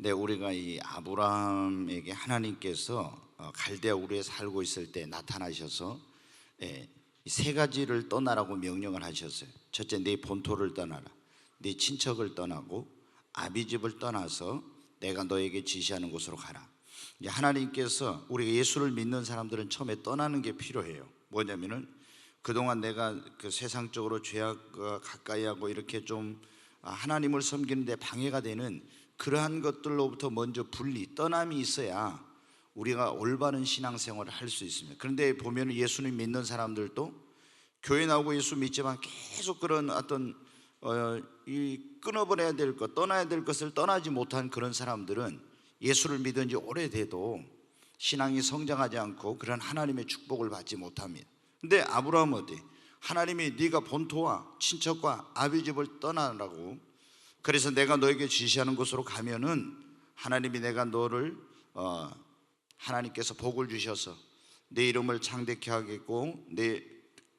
네, 우리가 이 아브라함에게 하나님께서 갈대아 우르에 살고 있을 때 나타나셔서 이세 가지를 떠나라고 명령을 하셨어요. 첫째, 네 본토를 떠나라. 네 친척을 떠나고 아비집을 떠나서 내가 너에게 지시하는 곳으로 가라. 이제 하나님께서 우리가 예수를 믿는 사람들은 처음에 떠나는 게 필요해요. 뭐냐면은 그동안 내가 그 세상적으로 죄악과 가까이 하고 이렇게 좀 하나님을 섬기는데 방해가 되는 그러한 것들로부터 먼저 분리, 떠남이 있어야 우리가 올바른 신앙생활을 할 수 있습니다. 그런데 보면 예수님 믿는 사람들도 교회 나오고 예수 믿지만 계속 그런 어떤 이 끊어버려야 될 것, 떠나야 될 것을 떠나지 못한 그런 사람들은 예수를 믿은 지 오래돼도 신앙이 성장하지 않고 그런 하나님의 축복을 받지 못합니다. 근데 아브라함은 어때? 하나님이 네가 본토와 친척과 아비집을 떠나라고, 그래서 내가 너에게 지시하는 곳으로 가면은 하나님이 내가 너를 하나님께서 복을 주셔서 내 이름을 창대케 하겠고 내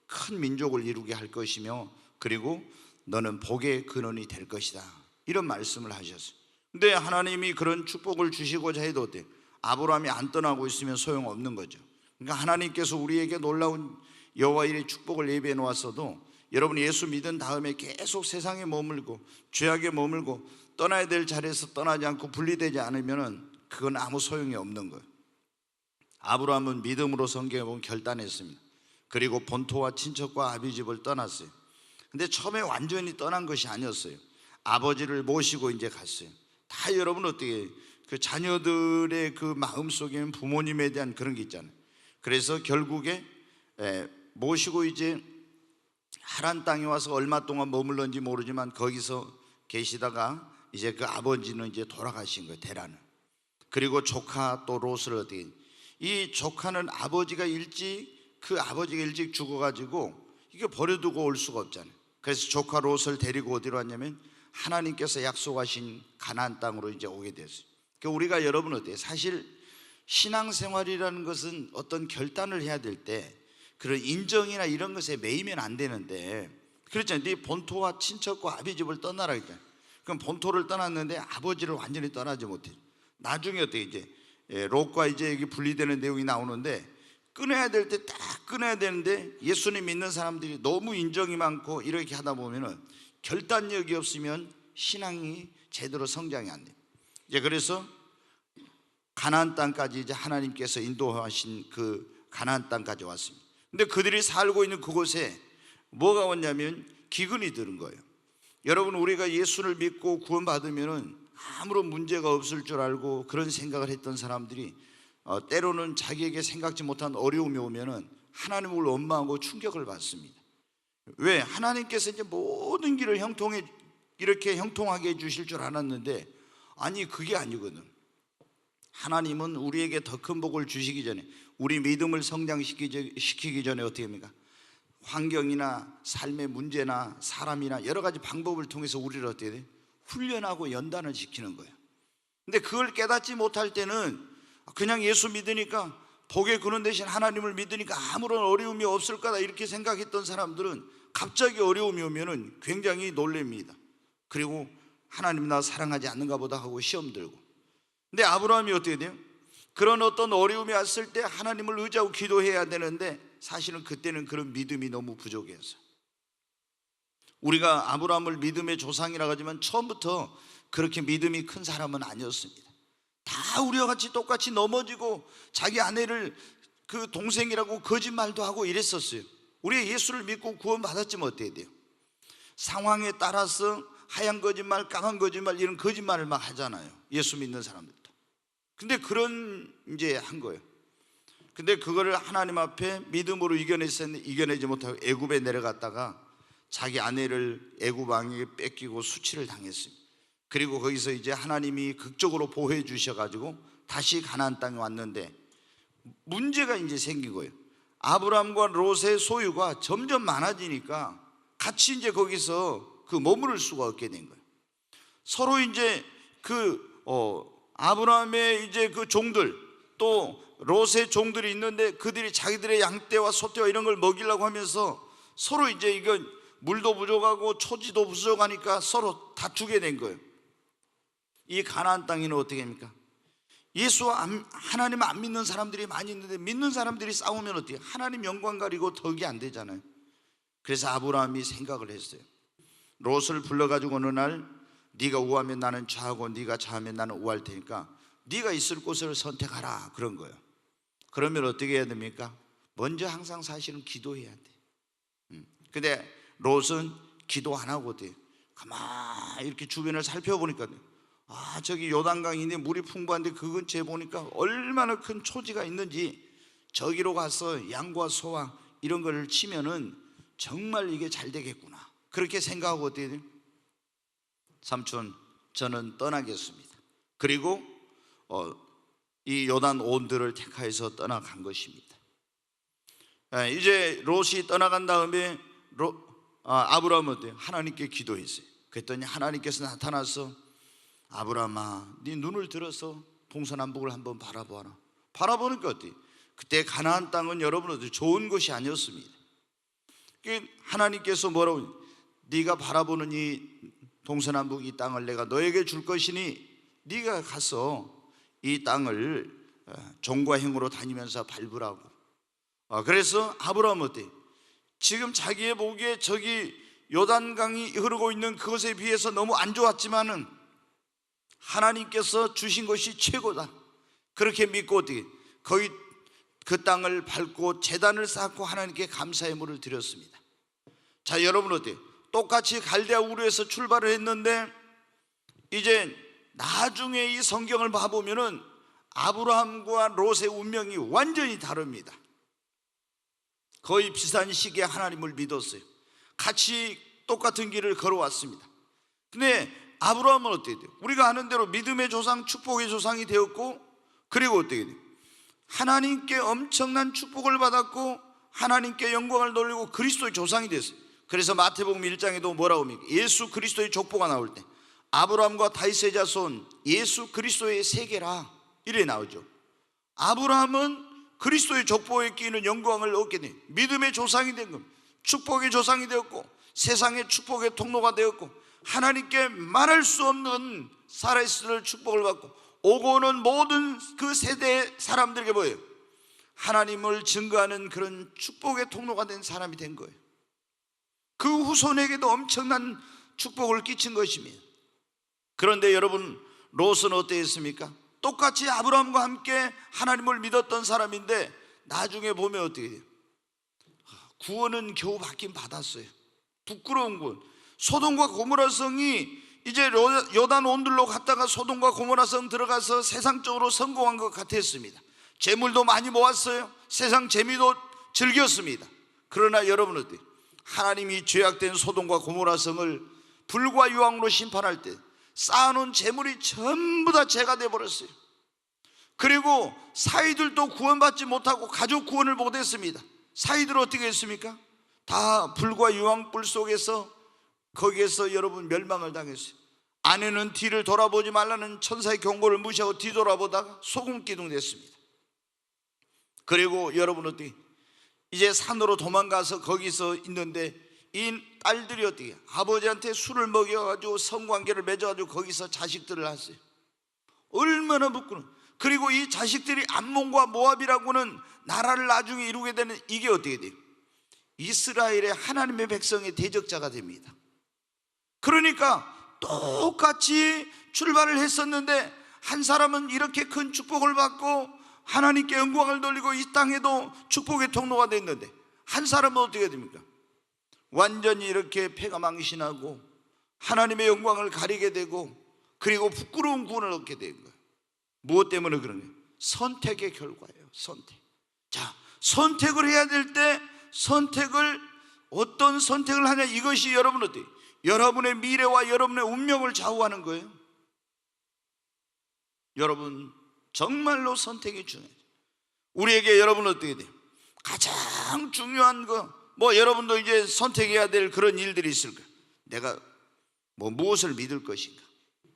큰 민족을 이루게 할 것이며 그리고 너는 복의 근원이 될 것이다, 이런 말씀을 하셨어요. 근데 하나님이 그런 축복을 주시고자 해도 어때? 아브라함이 안 떠나고 있으면 소용없는 거죠. 그러니까 하나님께서 우리에게 놀라운 여호와 일의 축복을 예비해 놓았어도 여러분이 예수 믿은 다음에 계속 세상에 머물고 죄악에 머물고 떠나야 될 자리에서 떠나지 않고 분리되지 않으면 그건 아무 소용이 없는 거예요. 아브라함은 믿음으로 성경에 보면 결단했습니다. 그리고 본토와 친척과 아비집을 떠났어요. 근데 처음에 완전히 떠난 것이 아니었어요. 아버지를 모시고 이제 갔어요. 다 여러분 어떻게 그 자녀들의 그 마음속에는 부모님에 대한 그런 게 있잖아요. 그래서 결국에 모시고 이제 하란 땅에 와서 얼마 동안 머물렀는지 모르지만 거기서 계시다가 이제 그 아버지는 이제 돌아가신 거예요, 데라는. 그리고 조카 또 롯을 어떻게, 이 조카는 아버지가 일찍 죽어가지고 이게 버려두고 올 수가 없잖아요. 그래서 조카 롯을 데리고 어디로 왔냐면 하나님께서 약속하신 가나안 땅으로 이제 오게 됐어요. 그러니까 우리가 여러분 어때요? 사실 신앙생활이라는 것은 어떤 결단을 해야 될 때 그런 인정이나 이런 것에 매이면 안 되는데, 그렇잖아요. 네 본토와 친척과 아비집을 떠나라 그러니까. 그럼 본토를 떠났는데 아버지를 완전히 떠나지 못해. 나중에 어떻게 이제 롯과 이제 여기 분리되는 내용이 나오는데 끊어야 될 때 딱 끊어야 되는데 예수님 믿는 사람들이 너무 인정이 많고 이렇게 하다 보면은 결단력이 없으면 신앙이 제대로 성장이 안 돼요. 이제 그래서 가나안 땅까지 이제 하나님께서 인도하신 그 가나안 땅까지 왔습니다. 근데 그들이 살고 있는 그곳에 뭐가 왔냐면 기근이 들은 거예요. 여러분, 우리가 예수를 믿고 구원받으면은 아무런 문제가 없을 줄 알고 그런 생각을 했던 사람들이 때로는 자기에게 생각지 못한 어려움이 오면은 하나님을 원망하고 충격을 받습니다. 왜? 하나님께서 이제 모든 길을 이렇게 형통하게 해주실 줄 알았는데 아니, 그게 아니거든. 하나님은 우리에게 더 큰 복을 주시기 전에, 우리 믿음을 성장시키기 전에 어떻게 합니까? 환경이나 삶의 문제나 사람이나 여러 가지 방법을 통해서 우리를 어떻게 돼? 훈련하고 연단을 시키는 거예요. 근데 그걸 깨닫지 못할 때는 그냥 예수 믿으니까 복의 근원 대신 하나님을 믿으니까 아무런 어려움이 없을 거다 이렇게 생각했던 사람들은 갑자기 어려움이 오면은 굉장히 놀랍니다. 그리고 하나님 나 사랑하지 않는가 보다 하고 시험 들고. 근데 아브라함이 어떻게 돼요? 그런 어떤 어려움이 왔을 때 하나님을 의지하고 기도해야 되는데 사실은 그때는 그런 믿음이 너무 부족해서, 우리가 아브라함을 믿음의 조상이라고 하지만 처음부터 그렇게 믿음이 큰 사람은 아니었습니다. 다 우리와 같이 똑같이 넘어지고 자기 아내를 그 동생이라고 거짓말도 하고 이랬었어요. 우리가 예수를 믿고 구원받았지만 어때야 돼요? 상황에 따라서 하얀 거짓말, 까만 거짓말, 이런 거짓말을 막 하잖아요, 예수 믿는 사람들도. 근데 그런 이제 한 거예요. 근데 그거를 하나님 앞에 믿음으로 이겨내지 못하고 애굽에 내려갔다가 자기 아내를 애굽 왕에게 뺏기고 수치를 당했습니다. 그리고 거기서 이제 하나님이 극적으로 보호해 주셔가지고 다시 가나안 땅에 왔는데 문제가 이제 생긴 거예요. 아브라함과 롯의 소유가 점점 많아지니까 같이 이제 거기서 그 머무를 수가 없게 된 거예요. 서로 이제 아브라함의 이제 그 종들 또 롯의 종들이 있는데 그들이 자기들의 양떼와 소떼와 이런 걸 먹이려고 하면서 서로 이제 물도 부족하고 초지도 부족하니까 서로 다투게 된 거예요. 이 가나안 땅에는 어떻게 합니까? 하나님 안 믿는 사람들이 많이 있는데 믿는 사람들이 싸우면 어떻게 하나님 영광 가리고 덕이 안 되잖아요. 그래서 아브라함이 생각을 했어요. 롯을 불러가지고 어느 날 네가 우하면 나는 좌하고 네가 좌하면 나는 우할 테니까 네가 있을 곳을 선택하라 그런 거예요. 그러면 어떻게 해야 됩니까? 먼저 항상 사실은 기도해야 돼. 근데 롯은 기도 안 하고 돼. 가만히 이렇게 주변을 살펴보니까 저기 요단강인데 물이 풍부한데 그 근처에 보니까 얼마나 큰 초지가 있는지 저기로 가서 양과 소와 이런 걸 치면은 정말 이게 잘 되겠구나 그렇게 생각하고 어떻게 돼요? 삼촌 저는 떠나겠습니다. 그리고 이 요단 온들을 택하여서 떠나간 것입니다. 이제 롯이 떠나간 다음에 아브라함은 어때요? 하나님께 기도했어요. 그랬더니 하나님께서 나타나서 아브라함아 네 눈을 들어서 동서남북을 한번 바라보아라. 바라보니까 어때요? 그때 가나안 땅은 여러분 어때요? 좋은 것이 아니었습니다. 하나님께서 뭐라고 네가 바라보는 이 동서남북 이 땅을 내가 너에게 줄 것이니 네가 가서 이 땅을 종과 행으로 다니면서 밟으라고. 그래서 아브라함은 어때요? 지금 자기의 보기에 저기 요단강이 흐르고 있는 그것에 비해서 너무 안 좋았지만은 하나님께서 주신 것이 최고다 그렇게 믿고 어떻게 거기 그 땅을 밟고 제단을 쌓고 하나님께 감사의 물을 드렸습니다. 자 여러분 어때요? 똑같이 갈대아 우르에서 출발을 했는데 이제 나중에 이 성경을 봐보면은 아브라함과 롯의 운명이 완전히 다릅니다. 거의 비슷한 시기에 하나님을 믿었어요. 같이 똑같은 길을 걸어왔습니다. 근데 아브라함은 어떻게 돼요? 우리가 아는 대로 믿음의 조상, 축복의 조상이 되었고 그리고 어떻게 돼요? 하나님께 엄청난 축복을 받았고 하나님께 영광을 돌리고 그리스도의 조상이 됐어요. 그래서 마태복음 1장에도 뭐라고 합니까? 예수 그리스도의 족보가 나올 때 아브라함과 다윗의 자손 예수 그리스도의 세계라 이래 나오죠. 아브라함은 그리스도의 족보에 끼는 영광을 얻게 돼 믿음의 조상이 된 겁니다. 축복의 조상이 되었고 세상의 축복의 통로가 되었고 하나님께 말할 수 없는 살아있을 축복을 받고 오고 오는 모든 그 세대의 사람들에게 뭐예요? 하나님을 증거하는 그런 축복의 통로가 된 사람이 된 거예요. 그 후손에게도 엄청난 축복을 끼친 것입니다. 그런데 여러분 롯은 어땠습니까? 똑같이 아브라함과 함께 하나님을 믿었던 사람인데 나중에 보면 어떻게 돼요? 구원은 겨우 받긴 받았어요. 부끄러운 구원. 소돔과 고모라 성이 이제 요단 온들로 갔다가 소돔과 고모라 성 들어가서 세상적으로 성공한 것 같았습니다. 재물도 많이 모았어요. 세상 재미도 즐겼습니다. 그러나 여러분 어때요? 하나님이 죄악된 소돔과 고모라 성을 불과 유황으로 심판할 때 쌓아놓은 재물이 전부 다 죄가 되어버렸어요. 그리고 사이들도 구원받지 못하고 가족 구원을 못했습니다. 사이들은 어떻게 했습니까? 다 불과 유황불 속에서 거기에서 여러분 멸망을 당했어요. 아내는 뒤를 돌아보지 말라는 천사의 경고를 무시하고 뒤돌아보다가 소금기둥 됐습니다. 그리고 여러분 어떻게 이제 산으로 도망가서 거기서 있는데 이 딸들이 어떻게 아버지한테 술을 먹여가지고 성관계를 맺어가지고 거기서 자식들을 낳았어요. 얼마나 부끄러워. 그리고 이 자식들이 암몬과 모압이라고는 나라를 나중에 이루게 되는 이게 어떻게 돼요? 이스라엘의 하나님의 백성의 대적자가 됩니다. 그러니까 똑같이 출발을 했었는데 한 사람은 이렇게 큰 축복을 받고 하나님께 영광을 돌리고 이 땅에도 축복의 통로가 됐는데 한 사람은 어떻게 됩니까? 완전히 이렇게 패가 망신하고 하나님의 영광을 가리게 되고 그리고 부끄러운 구원을 얻게 된 거예요. 무엇 때문에 그런 거예요? 선택의 결과예요. 선택. 자, 선택을 해야 될 때 어떤 선택을 하냐, 이것이 여러분 어때요? 여러분의 미래와 여러분의 운명을 좌우하는 거예요. 여러분 정말로 선택이 중요해요. 우리에게 여러분 어떻게 돼요? 가장 중요한 거 여러분도 이제 선택해야 될 그런 일들이 있을 거예요. 내가 무엇을 믿을 것인가,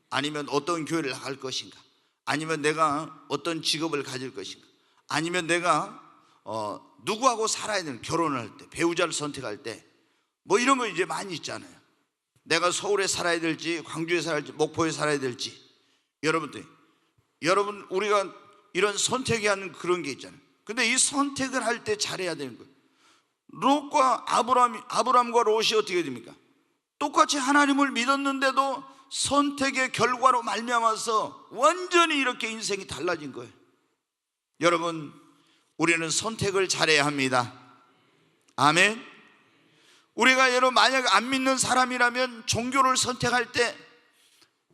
아니면 어떤 교회를 나갈 것인가, 아니면 내가 어떤 직업을 가질 것인가, 아니면 내가 누구하고 살아야 되는, 결혼을 할 때 배우자를 선택할 때 이런 거 이제 많이 있잖아요. 내가 서울에 살아야 될지 광주에 살아야 될지 목포에 살아야 될지 여러분 우리가 이런 선택이 하는 그런 게 있잖아요. 근데 이 선택을 할 때 잘해야 되는 거예요. 롯과 아브람과 롯이 어떻게 됩니까? 똑같이 하나님을 믿었는데도 선택의 결과로 말미암아서 완전히 이렇게 인생이 달라진 거예요. 여러분, 우리는 선택을 잘해야 합니다. 아멘. 우리가 여러분 만약 안 믿는 사람이라면 종교를 선택할 때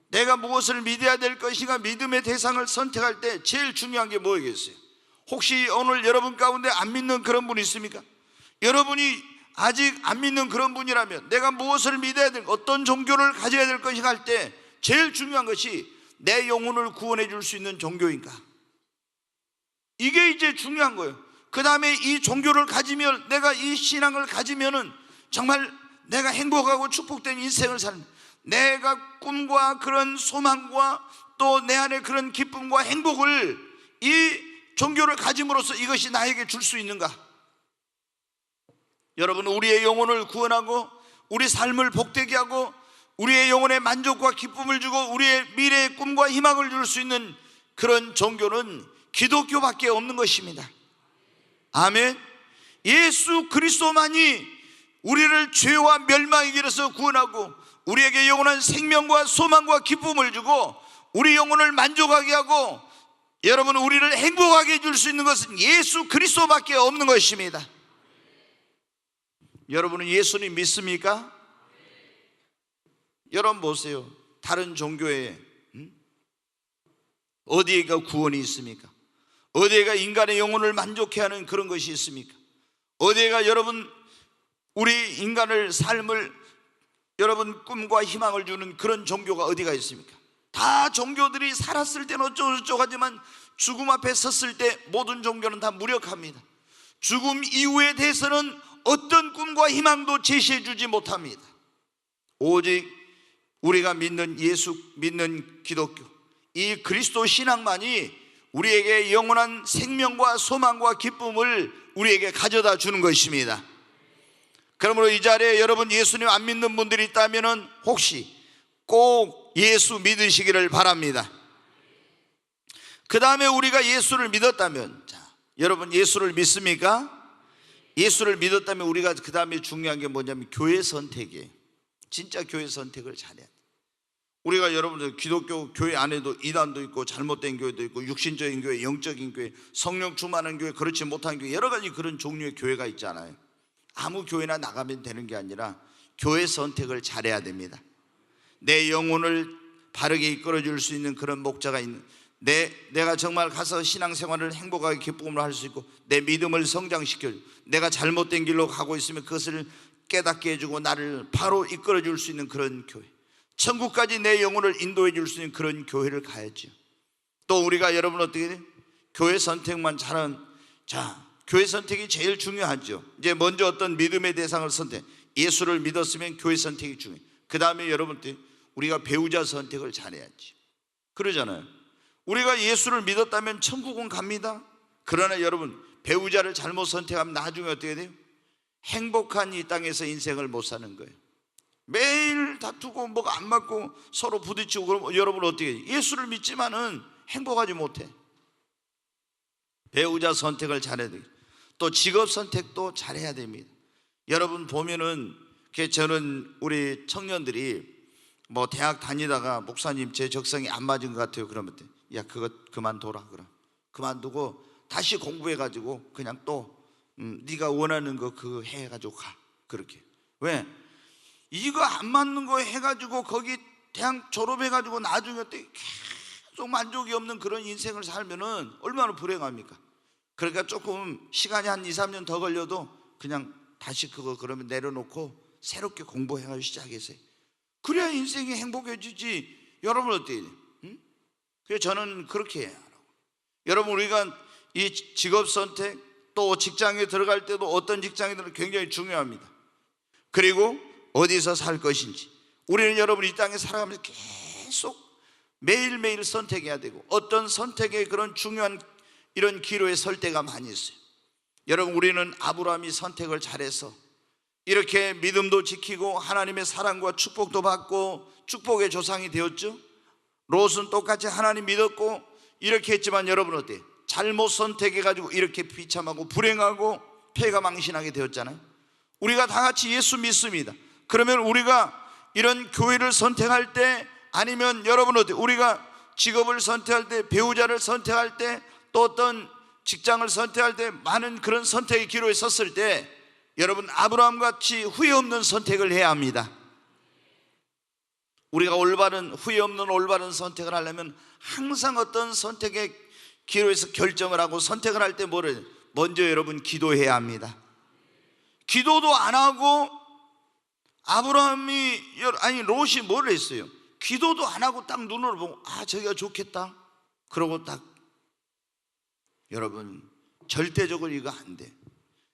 내가 무엇을 믿어야 될 것인가, 믿음의 대상을 선택할 때 제일 중요한 게 뭐겠어요? 혹시 오늘 여러분 가운데 안 믿는 그런 분이 있습니까? 여러분이 아직 안 믿는 그런 분이라면 내가 무엇을 믿어야 될, 어떤 종교를 가져야 될 것인가 할 때 제일 중요한 것이 내 영혼을 구원해 줄 수 있는 종교인가, 이게 이제 중요한 거예요. 그 다음에 이 종교를 가지면, 내가 이 신앙을 가지면은 정말 내가 행복하고 축복된 인생을 사는, 내가 꿈과 그런 소망과 또 내 안에 그런 기쁨과 행복을 이 종교를 가짐으로써 이것이 나에게 줄 수 있는가? 여러분, 우리의 영혼을 구원하고 우리 삶을 복되게 하고 우리의 영혼에 만족과 기쁨을 주고 우리의 미래의 꿈과 희망을 줄 수 있는 그런 종교는 기독교밖에 없는 것입니다. 아멘. 예수 그리스도만이 우리를 죄와 멸망의 길에서 구원하고 우리에게 영원한 생명과 소망과 기쁨을 주고 우리 영혼을 만족하게 하고 여러분 우리를 행복하게 해줄 수 있는 것은 예수 그리스도밖에 없는 것입니다. 여러분은 예수님 믿습니까? 여러분 보세요. 다른 종교에 어디에가 구원이 있습니까? 어디에가 인간의 영혼을 만족해 하는 그런 것이 있습니까? 어디에가 여러분 우리 인간을 삶을 여러분 꿈과 희망을 주는 그런 종교가 어디가 있습니까? 다 종교들이 살았을 때는 어쩌고저쩌고 하지만 죽음 앞에 섰을 때 모든 종교는 다 무력합니다. 죽음 이후에 대해서는 어떤 꿈과 희망도 제시해 주지 못합니다. 오직 우리가 믿는 예수, 믿는 기독교, 이 그리스도 신앙만이 우리에게 영원한 생명과 소망과 기쁨을 우리에게 가져다 주는 것입니다. 그러므로 이 자리에 여러분 예수님 안 믿는 분들이 있다면 혹시 꼭 예수 믿으시기를 바랍니다. 그 다음에 우리가 예수를 믿었다면, 자, 여러분 예수를 믿습니까? 예수를 믿었다면 우리가 그 다음에 중요한 게 뭐냐면 교회 선택이에요. 진짜 교회 선택을 잘해야 돼. 우리가 여러분들 기독교 교회 안에도 이단도 있고 잘못된 교회도 있고 육신적인 교회, 영적인 교회, 성령 충만한 교회, 그렇지 못한 교회, 여러 가지 그런 종류의 교회가 있잖아요. 아무 교회나 나가면 되는 게 아니라 교회 선택을 잘해야 됩니다. 내 영혼을 바르게 이끌어줄 수 있는 그런 목자가 있는, 내가 정말 가서 신앙생활을 행복하게 기쁨으로 할 수 있고 내 믿음을 성장시켜, 내가 잘못된 길로 가고 있으면 그것을 깨닫게 해주고 나를 바로 이끌어줄 수 있는 그런 교회, 천국까지 내 영혼을 인도해 줄 수 있는 그런 교회를 가야죠. 또 우리가 여러분 어떻게 돼요? 교회 선택만 잘하는, 자, 교회 선택이 제일 중요하죠. 이제 먼저 어떤 믿음의 대상을 선택, 예수를 믿었으면 교회 선택이 중요해요. 그 다음에 여러분들 우리가 배우자 선택을 잘해야지. 그러잖아요. 우리가 예수를 믿었다면 천국은 갑니다. 그러나 여러분 배우자를 잘못 선택하면 나중에 어떻게 돼요? 행복한 이 땅에서 인생을 못 사는 거예요. 매일 다투고 뭐가 안 맞고 서로 부딪히고, 그럼 여러분 어떻게 해요? 예수를 믿지만은 행복하지 못해. 배우자 선택을 잘해야 돼요. 또 직업 선택도 잘해야 됩니다. 여러분 보면은 저는 우리 청년들이 뭐 대학 다니다가 목사님 제 적성이 안 맞은 것 같아요. 그러면 야 그거 그만둬라. 그럼 그만두고 다시 공부해가지고 그냥 또 네가 원하는 거 그거 해가지고 가. 그렇게. 왜? 이거 안 맞는 거 해가지고 거기 대학 졸업해가지고 나중에 계속 만족이 없는 그런 인생을 살면은 얼마나 불행합니까? 그러니까 조금 시간이 한 2, 3년 더 걸려도 그냥 다시 그거 그러면 내려놓고 새롭게 공부해가지고 시작했어요. 그래야 인생이 행복해지지. 여러분 어때요? 그래서 저는 그렇게 해요. 여러분 우리가 이 직업 선택 또 직장에 들어갈 때도 어떤 직장이든 굉장히 중요합니다. 그리고 어디서 살 것인지, 우리는 여러분 이 땅에 살아가면서 계속 매일매일 선택해야 되고 어떤 선택의 그런 중요한 이런 기로에 설 때가 많이 있어요. 여러분 우리는 아브라함이 선택을 잘해서 이렇게 믿음도 지키고 하나님의 사랑과 축복도 받고 축복의 조상이 되었죠. 롯은 똑같이 하나님 믿었고 이렇게 했지만 여러분 어때요? 잘못 선택해가지고 이렇게 비참하고 불행하고 폐가 망신하게 되었잖아요. 우리가 다 같이 예수 믿습니다. 그러면 우리가 이런 교회를 선택할 때, 아니면 여러분 어때요? 우리가 직업을 선택할 때, 배우자를 선택할 때, 또 어떤 직장을 선택할 때, 많은 그런 선택의 기로에 섰을 때 여러분 아브라함 같이 후회 없는 선택을 해야 합니다. 우리가 올바른, 후회 없는 올바른 선택을 하려면 항상 어떤 선택의 기로에서 결정을 하고 선택을 할 때 뭐를 먼저 여러분 기도해야 합니다. 기도도 안 하고 롯이 뭘 했어요? 기도도 안 하고 딱 눈으로 보고 저기가 좋겠다 그러고 딱. 여러분 절대적으로 이거 안 돼.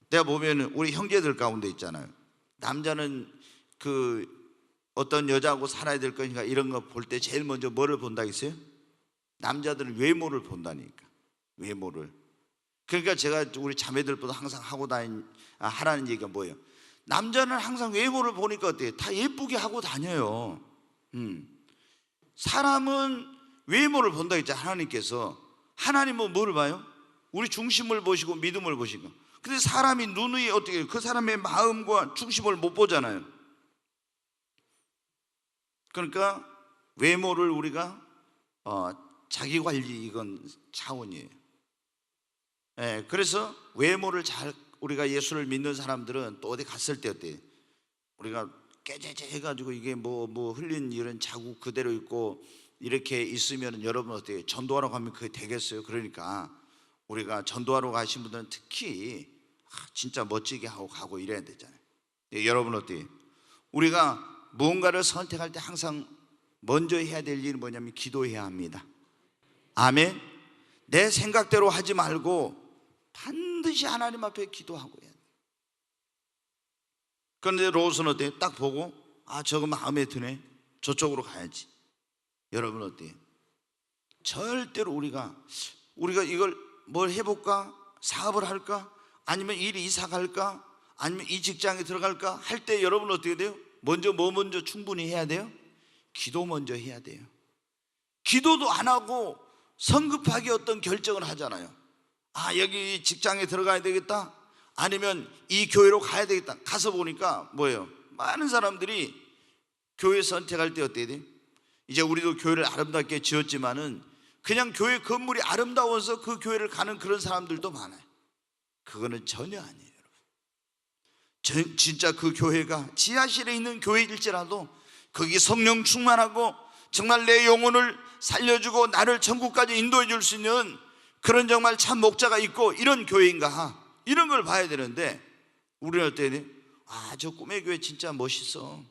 내가 보면 우리 형제들 가운데 있잖아요. 남자는 그 어떤 여자하고 살아야 될 거니까 이런 거 볼 때 제일 먼저 뭐를 본다 했어요? 남자들은 외모를 본다니까. 외모를. 그러니까 제가 우리 자매들보다 항상 하라는 얘기가 뭐예요? 남자는 항상 외모를 보니까 어때요? 다 예쁘게 하고 다녀요. 사람은 외모를 본다 했잖아요. 하나님께서. 하나님은 뭐를 봐요? 우리 중심을 보시고 믿음을 보시고. 근데 사람이 눈이 어떻게 해요? 그 사람의 마음과 중심을 못 보잖아요. 그러니까 외모를 우리가 자기 관리 이건 차원이에요. 그래서 외모를 잘, 우리가 예수를 믿는 사람들은 또 어디 갔을 때 어때요? 우리가 깨재재 해가지고 이게 뭐 흘린 이런 자국 그대로 있고 이렇게 있으면 여러분 어때요? 전도하러 가면 그게 되겠어요? 그러니까 우리가 전도하러 가신 분들은 특히 진짜 멋지게 하고 가고 이래야 되잖아요. 여러분 어때요? 우리가 무언가를 선택할 때 항상 먼저 해야 될 일은 뭐냐면 기도해야 합니다. 아멘. 내 생각대로 하지 말고 반드시 하나님 앞에 기도하고 해야 돼. 그런데 롯은 어때요? 딱 보고 저거 마음에 드네, 저쪽으로 가야지. 여러분 어때요? 절대로 우리가 이걸 뭘 해볼까? 사업을 할까? 아니면 이사 갈까? 아니면 이 직장에 들어갈까? 할 때 여러분 어떻게 돼요? 먼저 충분히 해야 돼요? 기도 먼저 해야 돼요. 기도도 안 하고 성급하게 어떤 결정을 하잖아요. 여기 직장에 들어가야 되겠다, 아니면 이 교회로 가야 되겠다. 가서 보니까 뭐예요? 많은 사람들이 교회 선택할 때 어때야 돼요? 이제 우리도 교회를 아름답게 지었지만은 그냥 교회 건물이 아름다워서 그 교회를 가는 그런 사람들도 많아요. 그거는 전혀 아니에요. 진짜 그 교회가 지하실에 있는 교회일지라도 거기 성령 충만하고 정말 내 영혼을 살려주고 나를 천국까지 인도해 줄 수 있는 그런 정말 참 목자가 있고 이런 교회인가, 이런 걸 봐야 되는데 우리는 어때요? 저 꿈의 교회 진짜 멋있어.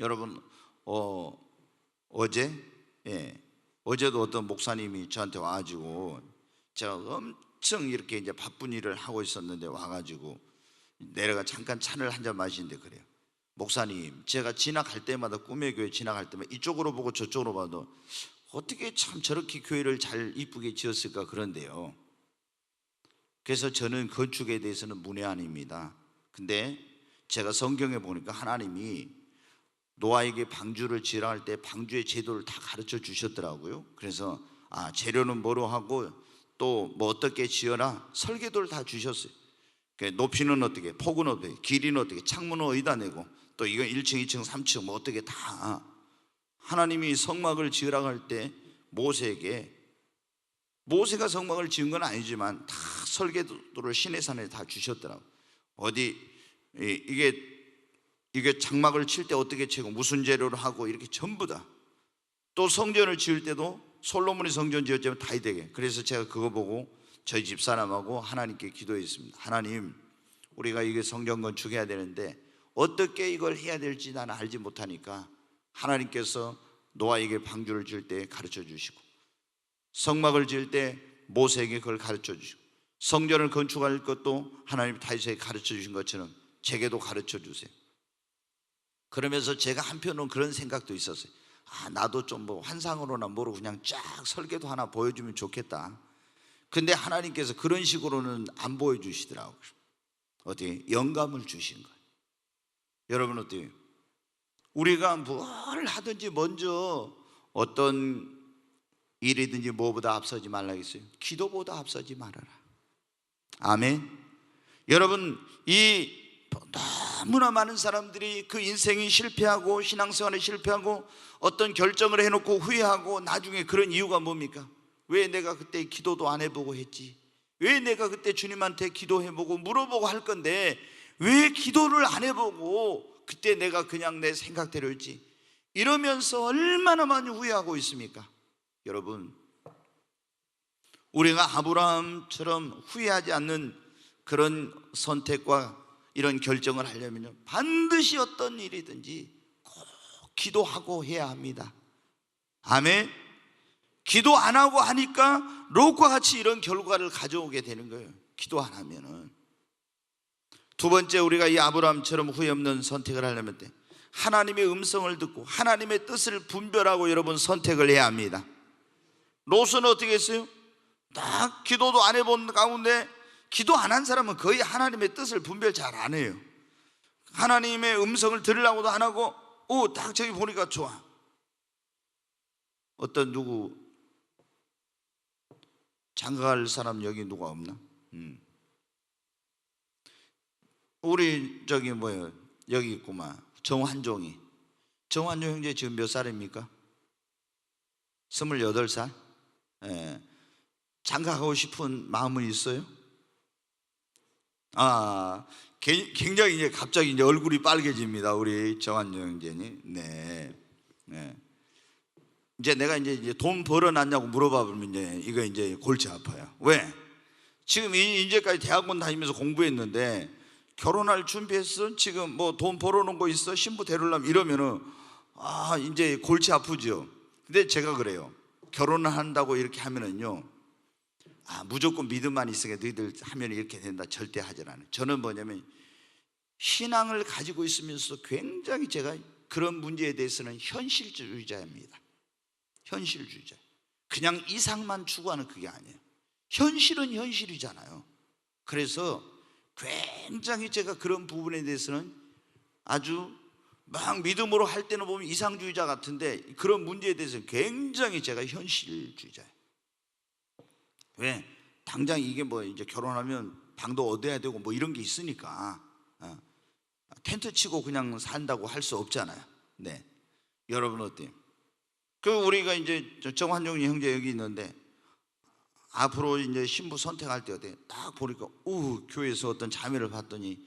여러분 어제도 어떤 목사님이 저한테 와가지고, 제가 엄청 이렇게 이제 바쁜 일을 하고 있었는데 와가지고 내려가 잠깐 차를 한 잔 마시는데 그래요. 목사님, 제가 지나갈 때마다 꿈의 교회 지나갈 때마다 이쪽으로 보고 저쪽으로 봐도 어떻게 참 저렇게 교회를 잘 이쁘게 지었을까 그런데요. 그래서 저는 건축에 대해서는 문외한입니다. 근데 제가 성경에 보니까 하나님이 노아에게 방주를 지으라 할 때 방주의 제도를 다 가르쳐 주셨더라고요. 그래서 재료는 뭐로 하고 또 뭐 어떻게 지어라 설계도를 다 주셨어요. 높이는 어떻게, 폭은 어떻게, 길이는 어떻게, 창문은 어디다 내고, 또 이건 1층, 2층, 3층 뭐 어떻게 다 하나님이 성막을 지으라고 할 때 모세가 성막을 지은 건 아니지만 다 설계도를 시내산에 다 주셨더라고요. 어디 이게 장막을 칠 때 어떻게 치고 무슨 재료를 하고 이렇게 전부 다. 또 성전을 지을 때도 솔로몬이 성전 지었지만 다 되게. 그래서 제가 그거 보고 저희 집사람하고 하나님께 기도했습니다. 하나님, 우리가 이게 성전 건축해야 되는데 어떻게 이걸 해야 될지 나는 알지 못하니까 하나님께서 노아에게 방주를 지을 때 가르쳐 주시고, 성막을 지을 때 모세에게 그걸 가르쳐 주시고, 성전을 건축할 것도 하나님 다윗에게 가르쳐 주신 것처럼 제게도 가르쳐 주세요. 그러면서 제가 한편으로는 그런 생각도 있었어요. 나도 좀 뭐 환상으로나 뭐로 그냥 쫙 설계도 하나 보여주면 좋겠다. 근데 하나님께서 그런 식으로는 안 보여주시더라고요. 어떻게 영감을 주신 거예요. 여러분 어때요? 우리가 뭘 하든지 먼저 어떤 일이든지 뭐보다 앞서지 말라겠어요? 기도보다 앞서지 말아라. 아멘. 여러분, 이 너무나 많은 사람들이 그 인생이 실패하고 신앙생활에 실패하고 어떤 결정을 해놓고 후회하고 나중에 그런 이유가 뭡니까? 왜 내가 그때 기도도 안 해보고 했지? 왜 내가 그때 주님한테 기도해보고 물어보고 할 건데 왜 기도를 안 해보고 그때 내가 그냥 내 생각대로 했지? 이러면서 얼마나 많이 후회하고 있습니까? 여러분, 우리가 아브라함처럼 후회하지 않는 그런 선택과 이런 결정을 하려면 반드시 어떤 일이든지 꼭 기도하고 해야 합니다. 아멘. 기도 안 하고 하니까 롯과 같이 이런 결과를 가져오게 되는 거예요. 기도 안 하면은. 두 번째, 우리가 이 아브라함처럼 후회 없는 선택을 하려면 하나님의 음성을 듣고 하나님의 뜻을 분별하고 여러분 선택을 해야 합니다. 롯은 어떻게 했어요? 딱 기도도 안 해본 가운데, 기도 안 한 사람은 거의 하나님의 뜻을 분별 잘 안 해요. 하나님의 음성을 들으려고도 안 하고, 딱 저기 보니까 좋아. 어떤 누구 장가갈 사람 여기 누가 없나? 우리 저기 뭐예요? 여기 있구만. 정환종 형제 지금 몇 살입니까? 28살? 예. 장가가고 싶은 마음은 있어요? 굉장히 이제 갑자기 이제 얼굴이 빨개집니다. 우리 정환종 형제님. 네. 이제 내가 이제 돈 벌어놨냐고 물어봐보면 이제 골치 아파요. 왜? 지금 이제까지 대학원 다니면서 공부했는데 결혼할 준비했어? 지금 뭐 돈 벌어놓은 거 있어? 신부 데려오려면 이러면은 이제 골치 아프죠. 근데 제가 그래요. 결혼을 한다고 이렇게 하면은요, 무조건 믿음만 있으니까 너희들 하면 이렇게 된다 절대 하질 않아요. 저는 뭐냐면 신앙을 가지고 있으면서 굉장히 제가 그런 문제에 대해서는 현실주의자입니다. 현실주의자. 그냥 이상만 추구하는 그게 아니에요. 현실은 현실이잖아요. 그래서 굉장히 제가 그런 부분에 대해서는 아주 막 믿음으로 할 때는 보면 이상주의자 같은데 그런 문제에 대해서는 굉장히 제가 현실주의자예요. 왜? 당장 이게 뭐 이제 결혼하면 방도 얻어야 되고 뭐 이런 게 있으니까 텐트 치고 그냥 산다고 할 수 없잖아요. 네. 여러분 어때요? 우리가 이제 정환종 형제 여기 있는데 앞으로 이제 신부 선택할 때 어때? 딱 보니까 교회에서 어떤 자매를 봤더니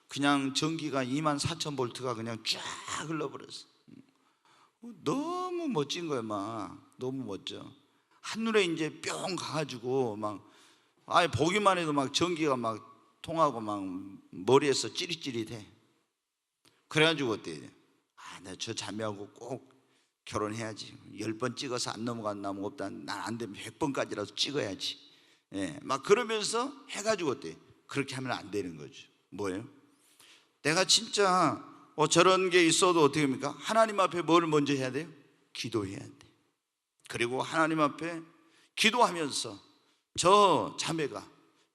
그냥 전기가 24,000볼트가 그냥 쫙 흘러버렸어. 너무 멋진 거야. 막 너무 멋져. 한눈에 이제 뿅 가가지고 막 보기만 해도 막 전기가 막 통하고 막 머리에서 찌릿찌릿해. 그래가지고 어때? 나 저 자매하고 꼭 결혼해야지. 10번 찍어서 안 넘어간 나무 없다. 난 안 되면 100번까지라도 찍어야지. 막 그러면서 해가지고 어때? 그렇게 하면 안 되는 거죠. 뭐예요? 내가 진짜 저런 게 있어도 어떻게 합니까? 하나님 앞에 뭘 먼저 해야 돼요? 기도해야 돼. 그리고 하나님 앞에 기도하면서 저 자매가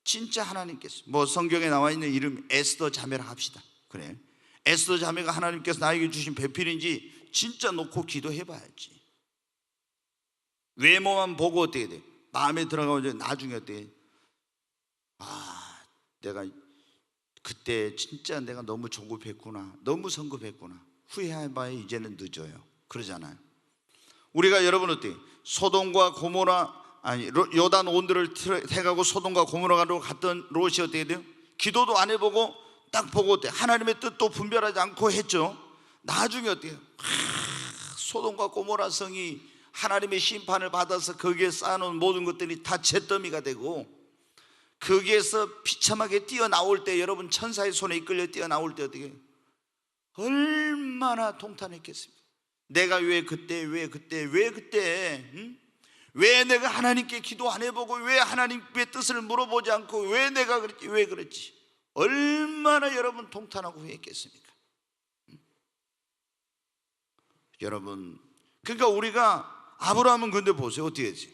진짜 하나님께서 뭐 성경에 나와 있는 이름 에스더 자매라 합시다. 그래, 에스더 자매가 하나님께서 나에게 주신 배필인지 진짜 놓고 기도해봐야지. 외모만 보고 어떻게 돼? 마음에 들어가면 나중에 어떻게? 내가 그때 진짜 내가 너무 조급했구나, 너무 성급했구나. 후회해봐야 이제는 늦어요. 그러잖아요. 우리가 여러분 어때? 소돔과 고모라 요단 온들을 택하고 소돔과 고모라로 갔던 롯이 어떻게 돼요? 기도도 안 해보고 딱 보고 어때? 하나님의 뜻도 분별하지 않고 했죠. 나중에 어때요? 소돔과 고모라 성이 하나님의 심판을 받아서 거기에 쌓아놓은 모든 것들이 다 잿더미가 되고 거기에서 비참하게 뛰어나올 때, 여러분 천사의 손에 이끌려 뛰어나올 때 어떻게 해요? 얼마나 통탄했겠습니까? 내가 왜 그때 왜 내가 하나님께 기도 안 해보고 왜 하나님의 뜻을 물어보지 않고 왜 내가 그랬지, 왜 그랬지? 얼마나 여러분 통탄하고 후회했겠습니까? 여러분, 그러니까 우리가 아브라함은 근데 보세요, 어떻게 했지?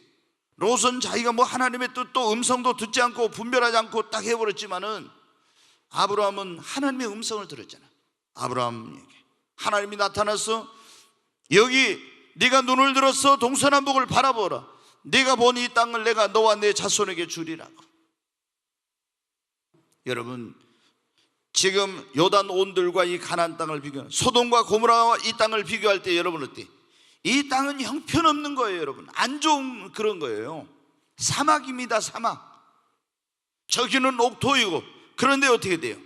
롯은 자기가 뭐 하나님의 뜻도 음성도 듣지 않고 분별하지 않고 딱 해버렸지만은 아브라함은 하나님의 음성을 들었잖아. 아브라함에게 하나님이 나타나서 여기 네가 눈을 들어서 동서남북을 바라보라. 네가 본 이 땅을 내가 너와 내 자손에게 주리라고. 여러분, 지금 요단 온들과 이 가나안 땅을 비교, 소돔과 고모라와 이 땅을 비교할 때 여러분 어때? 이 땅은 형편없는 거예요. 여러분, 안 좋은 그런 거예요. 사막입니다. 사막. 저기는 옥토이고. 그런데 어떻게 돼요?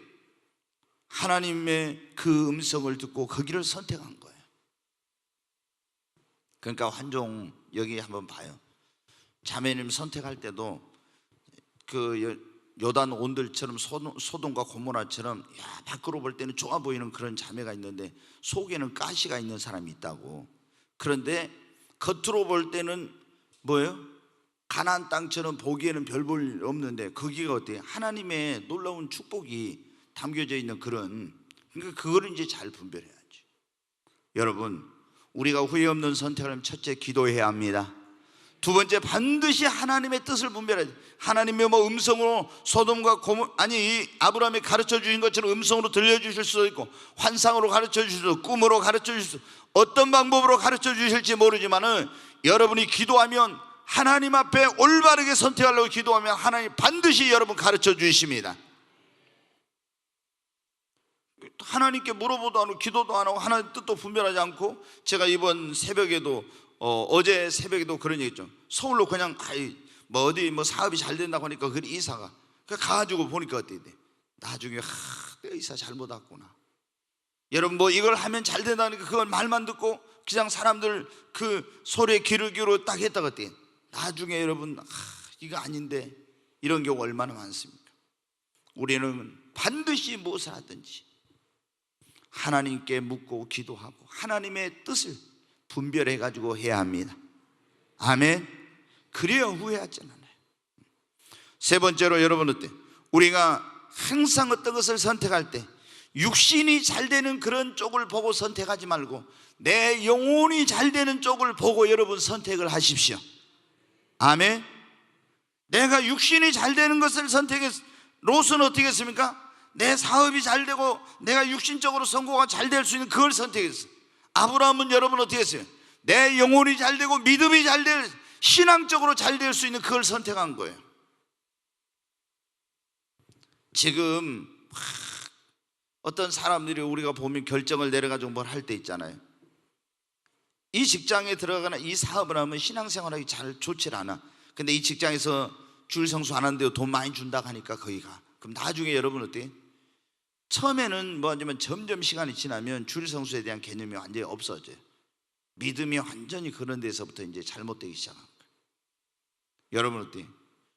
하나님의 그 음성을 듣고 거기를 선택한 거예요. 그러니까 환종 여기 한번 봐요. 자매님 선택할 때도 그 요단 온들처럼 소돔과 고모라처럼 밖으로 볼 때는 좋아 보이는 그런 자매가 있는데 속에는 가시가 있는 사람이 있다고. 그런데 겉으로 볼 때는 뭐예요? 가나안 땅처럼 보기에는 별 볼 없는데 거기가 어때요? 하나님의 놀라운 축복이 담겨져 있는 그런, 그러니까 그거를 이제 잘 분별해야죠. 여러분, 우리가 후회 없는 선택을 하면 첫째 기도해야 합니다. 두 번째 반드시 하나님의 뜻을 분별해야 돼요. 하나님의 뭐 음성으로 소돔과 이 아브라함이 가르쳐 주신 것처럼 음성으로 들려주실 수도 있고 환상으로 가르쳐 주실 수도 있고 꿈으로 가르쳐 주실 수도 있고 어떤 방법으로 가르쳐 주실지 모르지만은 여러분이 기도하면 하나님 앞에 올바르게 선택하려고 기도하면 하나님 반드시 여러분 가르쳐 주십니다. 하나님께 물어보도 안 하고 기도도 안 하고 하나님 뜻도 분별하지 않고, 제가 이번 새벽에도 어제 새벽에도 그런 얘기 했죠. 서울로 그냥 뭐 어디 뭐 사업이 잘 된다고 하니까 그 이사가 가가지고 보니까 어떻게 돼? 나중에 내가 이사 잘못 왔구나. 여러분, 뭐 이걸 하면 잘 된다니까 그걸 말만 듣고 그냥 사람들 그 소리에 귀를 기울여 딱 했다가 어때? 나중에 여러분 이거 아닌데, 이런 경우 얼마나 많습니까? 우리는 반드시 무엇을 하든지 하나님께 묻고 기도하고 하나님의 뜻을 분별해 가지고 해야 합니다. 아멘. 그래야 후회하지 않아요. 세 번째로 여러분 어때? 우리가 항상 어떤 것을 선택할 때 육신이 잘 되는 그런 쪽을 보고 선택하지 말고 내 영혼이 잘 되는 쪽을 보고 여러분 선택을 하십시오. 아멘. 내가 육신이 잘 되는 것을 선택했. 롯은 어떻게 했습니까? 내 사업이 잘 되고 내가 육신적으로 성공가 잘 될 수 있는 그걸 선택했어요. 아브라함은 여러분 어떻게 했어요? 내 영혼이 잘 되고 믿음이 잘 될, 신앙적으로 잘 될 수 있는 그걸 선택한 거예요. 지금 어떤 사람들이 우리가 보면 결정을 내려가지고 뭘 할 때 있잖아요. 이 직장에 들어가나 이 사업을 하면 신앙생활하기 잘 좋질 않아. 근데 이 직장에서 줄 성수 안 하는데도 돈 많이 준다고 하니까 거기 가. 그럼 나중에 여러분 어때요? 처음에는 뭐 하지만 점점 시간이 지나면 줄 성수에 대한 개념이 완전히 없어져요. 믿음이 완전히 그런 데서부터 이제 잘못되기 시작한 거예요. 여러분 어때요?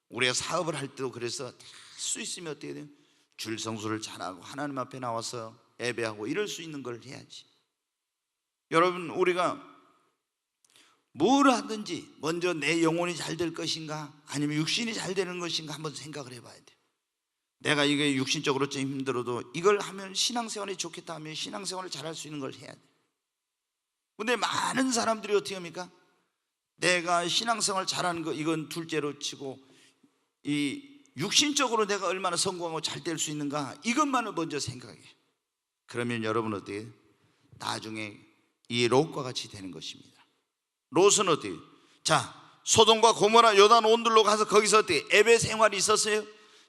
우리가 사업을 할 때도 그래서 할 수 있으면 어떻게 돼요? 줄 성수를 잘하고 하나님 앞에 나와서 예배하고 이럴 수 있는 걸 해야지. 여러분, 우리가 뭘 하든지 먼저 내 영혼이 잘 될 것인가 아니면 육신이 잘 되는 것인가 한번 생각을 해봐야 돼요. 내가 이게 육신적으로 좀 힘들어도 이걸 하면 신앙생활이 좋겠다 하면 신앙생활을 잘할 수 있는 걸 해야 돼. 근데 많은 사람들이 어떻게 합니까? 내가 신앙생활 잘하는 거 이건 둘째로 치고 이 육신적으로 내가 얼마나 성공하고 잘 될 수 있는가 이것만을 먼저 생각해. 그러면 여러분 어떻게 나중에 이 롯과 같이 되는 것입니다. 롯은 어떻게? 자, 소돔과 고모라 요단 온들로 가서 거기서 어떻게 예배 생활이 있었어요?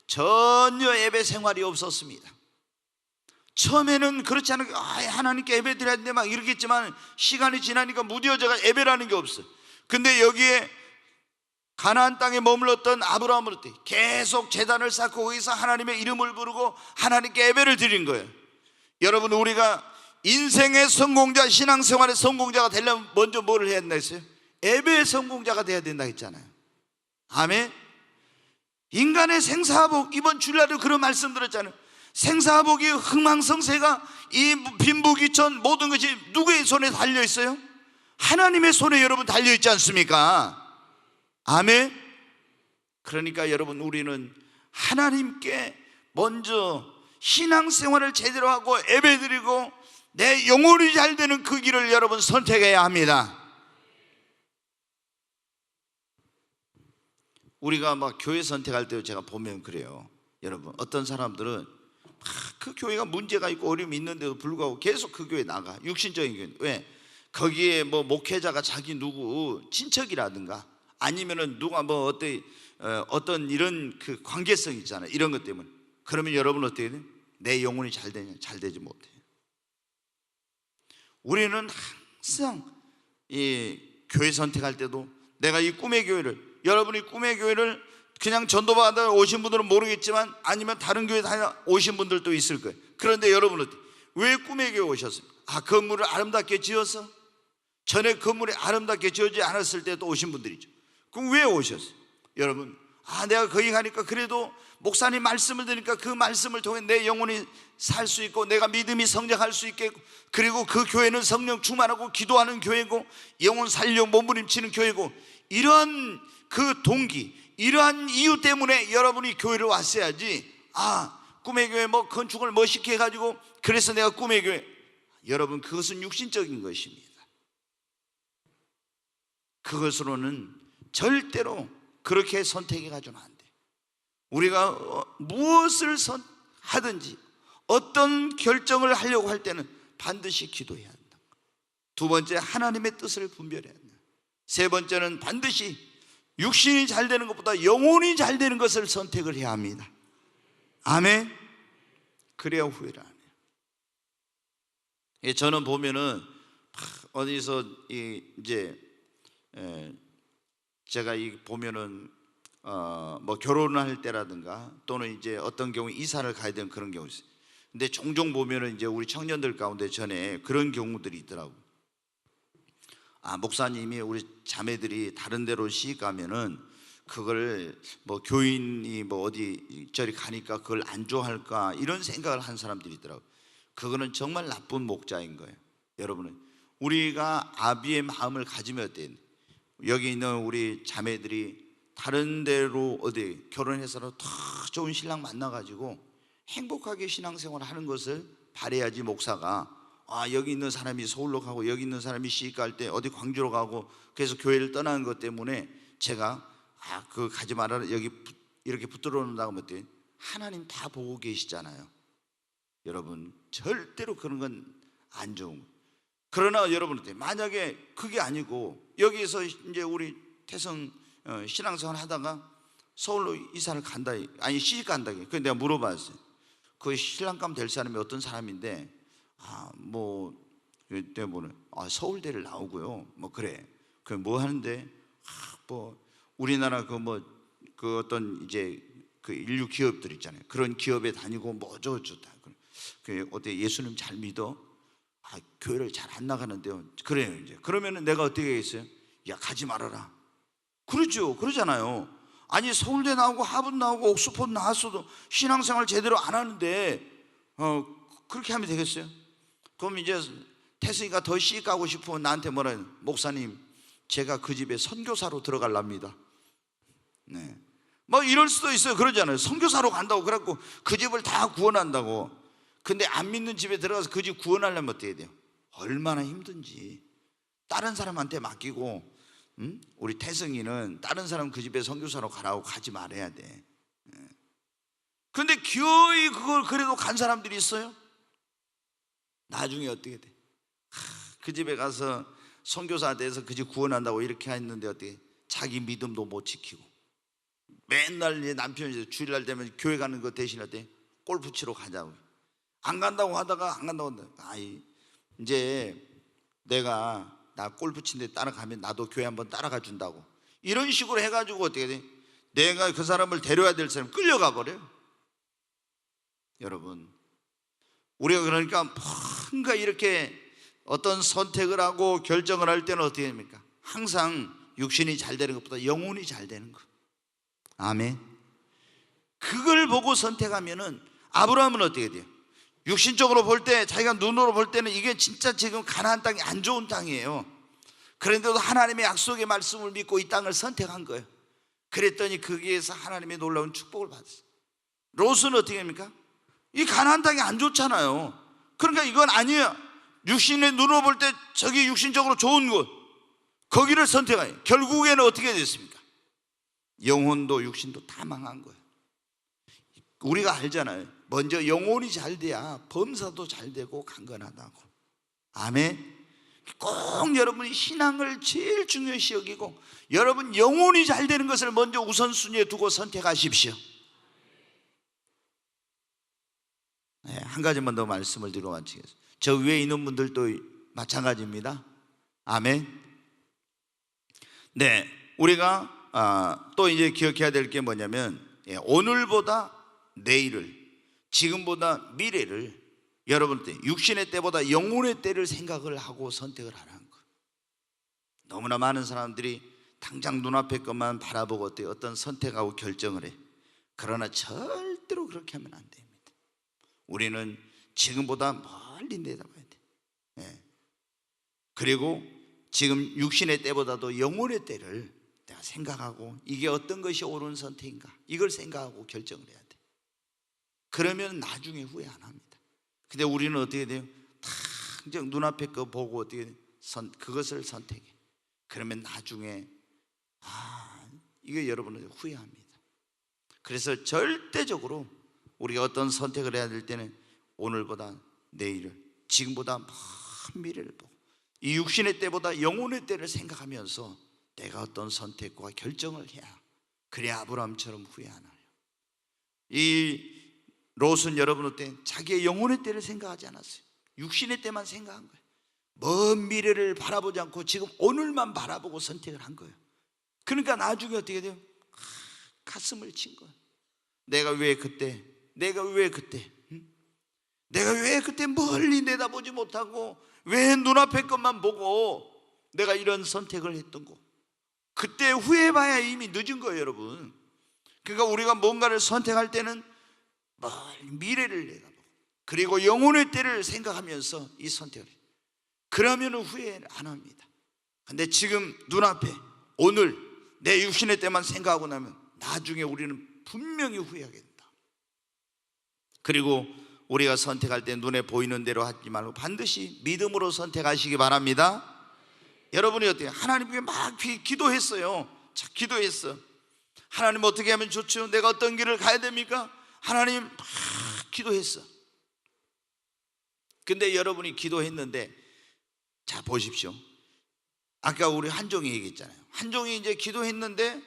전혀 예배 생활이 없었습니다. 처음에는 그렇지 않은 하나님께 예배 드려야 되는데 막 이러겠지만 시간이 지나니까 무뎌져가 예배라는 게 없어요. 근데 여기에 가나안 땅에 머물렀던 아브라함은 어때? 계속 제단을 쌓고 거기서 하나님의 이름을 부르고 하나님께 예배를 드린 거예요. 여러분, 우리가 인생의 성공자, 신앙생활의 성공자가 되려면 먼저 뭐를 해야 된다 했어요? 예배의 성공자가 돼야 된다 했잖아요. 아멘. 인간의 생사화복, 이번 주일날에 그런 말씀 들었잖아요. 생사화복이 흥망성쇠가 이 빈부귀천 모든 것이 누구의 손에 달려 있어요? 하나님의 손에 여러분 달려 있지 않습니까? 아멘. 그러니까 여러분, 우리는 하나님께 먼저 신앙생활을 제대로 하고 예배드리고 내 영혼이 잘 되는 그 길을 여러분 선택해야 합니다. 우리가 막 교회 선택할 때 제가 보면 그래요. 여러분, 어떤 사람들은 그 교회가 문제가 있고 어려움이 있는데도 불구하고 계속 그 교회 나가. 육신적인 교회. 왜? 거기에 뭐 목회자가 자기 누구 친척이라든가 아니면은 누가 뭐 어떤 이런 그 관계성 있잖아요. 이런 것 때문에. 그러면 여러분 어떻게 돼요? 내 영혼이 잘 되냐? 잘 되지 못해요. 우리는 항상 이 교회 선택할 때도 내가 이 꿈의 교회를, 여러분이 꿈의 교회를 그냥 전도받아 오신 분들은 모르겠지만 아니면 다른 교회 다녀 오신 분들도 있을 거예요. 그런데 여러분은 왜 꿈의 교회 오셨습니까? 건물을 아름답게 지어서? 전에 건물이 아름답게 지어지지 않았을 때도 오신 분들이죠. 그럼 왜 오셨어요? 여러분, 내가 거기 가니까 그래도 목사님 말씀을 들으니까 그 말씀을 통해 내 영혼이 살 수 있고 내가 믿음이 성장할 수 있겠고, 그리고 그 교회는 성령 충만하고 기도하는 교회고 영혼 살려 몸부림치는 교회고, 이러한 그 동기, 이러한 이유 때문에 여러분이 교회를 왔어야지. 꿈의 교회 뭐 건축을 멋있게 해가지고 그래서 내가 꿈의 교회. 여러분, 그것은 육신적인 것입니다. 그것으로는 절대로 그렇게 선택해가지고는 안 돼. 우리가 무엇을 하든지 어떤 결정을 하려고 할 때는 반드시 기도해야 한다. 두 번째, 하나님의 뜻을 분별해야 한다. 세 번째는 반드시 육신이 잘 되는 것보다 영혼이 잘 되는 것을 선택을 해야 합니다. 아멘. 그래야 후회를 안 해요. 저는 보면은 어디서 이제 제가 보면은 뭐 결혼을 할 때라든가 또는 이제 어떤 경우 이사를 가야 되는 그런 경우 있어요. 근데 종종 보면은 이제 우리 청년들 가운데 전에 그런 경우들이 있더라고. 목사님이 우리 자매들이 다른 데로 시집 가면은 그걸 뭐 교인이 뭐 어디 저리 가니까 그걸 안 좋아할까, 이런 생각을 한 사람들이 있더라고. 그거는 정말 나쁜 목자인 거예요. 여러분은 우리가 아비의 마음을 가지면 어때요? 여기 있는 우리 자매들이 다른 데로 어디 결혼해서는 더 좋은 신랑 만나가지고 행복하게 신앙생활을 하는 것을 바라야지. 목사가 여기 있는 사람이 서울로 가고 여기 있는 사람이 시집 갈 때 어디 광주로 가고 그래서 교회를 떠나는 것 때문에 제가 그거 가지 말아라, 여기 이렇게 붙들어 놓는다고 하면 어때요? 하나님 다 보고 계시잖아요. 여러분, 절대로 그런 건 안 좋은 거예요. 그러나 여러분, 만약에 그게 아니고 여기에서 이제 우리 태성 신앙생활 하다가 서울로 이사를 간다, 아니 시집 간다. 그래서 내가 물어봤어요. 그 신랑감 될 사람이 어떤 사람인데 뭐 때문에 서울대를 나오고요. 뭐 그래. 그 뭐 하는데 뭐 우리나라 그 어떤 이제 그 인류 기업들 있잖아요. 그런 기업에 다니고 뭐 어쩌다. 그 어때, 예수님 잘 믿어? 교회를 잘 안 나가는데요. 그래요. 이제 그러면은 내가 어떻게 하겠어요? 야, 가지 말아라. 그러죠. 그러잖아요. 아니 서울대 나오고 하버드 나오고 옥스퍼드 나왔어도 신앙생활 제대로 안 하는데 그렇게 하면 되겠어요? 그럼 이제 태승이가 더 시집 가고 싶으면 나한테 뭐라 해요? 목사님, 제가 그 집에 선교사로 들어갈랍니다. 네. 뭐 이럴 수도 있어요. 그러잖아요. 선교사로 간다고 그래갖고 그 집을 다 구원한다고. 근데 안 믿는 집에 들어가서 그 집 구원하려면 어떻게 돼요? 얼마나 힘든지. 다른 사람한테 맡기고, 우리 태승이는 다른 사람 그 집에 선교사로 가라고 가지 말아야 돼. 근데 기어이 그걸 그래도 간 사람들이 있어요. 나중에 어떻게 돼? 그 집에 가서 선교사 돼서 그 집 구원한다고 이렇게 했는데 어떻게? 자기 믿음도 못 지키고 맨날 남편이 주일날 되면 교회 가는 거 대신할 때 골프 치러 가자고. 안 간다고 하다가 이제 내가 나 골프 치는데 따라가면 나도 교회 한번 따라가 준다고, 이런 식으로 해가지고 어떻게 돼? 내가 그 사람을 데려야 될 사람 끌려가 버려요. 여러분, 우리가 그러니까 뭔가 이렇게 어떤 선택을 하고 결정을 할 때는 어떻게 됩니까? 항상 육신이 잘 되는 것보다 영혼이 잘 되는 것. 아멘. 그걸 보고 선택하면은, 아브라함은 어떻게 돼요? 육신적으로 볼 때, 자기가 눈으로 볼 때는 이게 진짜 지금 가나안 땅이 안 좋은 땅이에요. 그런데도 하나님의 약속의 말씀을 믿고 이 땅을 선택한 거예요. 그랬더니 거기에서 하나님의 놀라운 축복을 받았어요. 롯은 어떻게 합니까? 이 가나안 땅이 안 좋잖아요. 그러니까 이건 아니에요. 육신의 눈으로 볼 때 저기 육신적으로 좋은 곳, 거기를 선택해요. 결국에는 어떻게 됐습니까? 영혼도 육신도 다 망한 거예요. 우리가 알잖아요. 먼저 영혼이 잘 돼야 범사도 잘 되고 강건하다고. 아멘. 꼭 여러분이 신앙을 제일 중요시 여기고 여러분 영혼이 잘 되는 것을 먼저 우선순위에 두고 선택하십시오. 네, 한 가지만 더 말씀을 드리고 마치겠습니다. 저 위에 있는 분들도 마찬가지입니다. 아멘. 네, 우리가 또 이제 기억해야 될 게 뭐냐면 오늘보다 내일을, 지금보다 미래를, 여러분 때 육신의 때보다 영혼의 때를 생각을 하고 선택을 하라는 거예요. 너무나 많은 사람들이 당장 눈앞의 것만 바라보고 어떤 선택하고 결정을 해. 그러나 절대로 그렇게 하면 안 됩니다. 우리는 지금보다 멀리 내다봐야 돼. 예. 그리고 지금 육신의 때보다도 영혼의 때를 내가 생각하고 이게 어떤 것이 옳은 선택인가 이걸 생각하고 결정을 해야 돼. 그러면 나중에 후회 안 합니다. 근데 우리는 어떻게 돼요? 당장 눈앞에 거 보고 어떻게 그것을 선택해. 그러면 나중에 이게 여러분은 후회합니다. 그래서 절대적으로 우리가 어떤 선택을 해야 될 때는 오늘보다 내일을, 지금보다 먼 미래를 보고 이 육신의 때보다 영혼의 때를 생각하면서 내가 어떤 선택과 결정을 해야, 그래야 아브라함처럼 후회 안 해요. 이 롯은 여러분 때 자기의 영혼의 때를 생각하지 않았어요. 육신의 때만 생각한 거예요. 먼 미래를 바라보지 않고 지금 오늘만 바라보고 선택을 한 거예요. 그러니까 나중에 어떻게 돼요? 가슴을 친 거예요. 내가 왜 그때 내가 왜 그때 멀리 내다보지 못하고 왜 눈앞의 것만 보고 내가 이런 선택을 했던 거. 그때 후회해봐야 이미 늦은 거예요, 여러분. 그러니까 우리가 뭔가를 선택할 때는 멀리 미래를 내다보고 그리고 영혼의 때를 생각하면서 이 선택을 해요. 그러면 후회 안 합니다. 근데 지금 눈앞에 오늘 내 육신의 때만 생각하고 나면 나중에 우리는 분명히 후회하게 된다. 그리고 우리가 선택할 때 눈에 보이는 대로 하지 말고 반드시 믿음으로 선택하시기 바랍니다. 여러분이 어때요? 하나님께 막 기도했어요. 자, 기도했어. 하나님 어떻게 하면 좋죠? 내가 어떤 길을 가야 됩니까? 하나님 막 기도했어. 근데 여러분이 기도했는데, 자 보십시오. 아까 우리 한종이 얘기했잖아요. 한종이 이제 기도했는데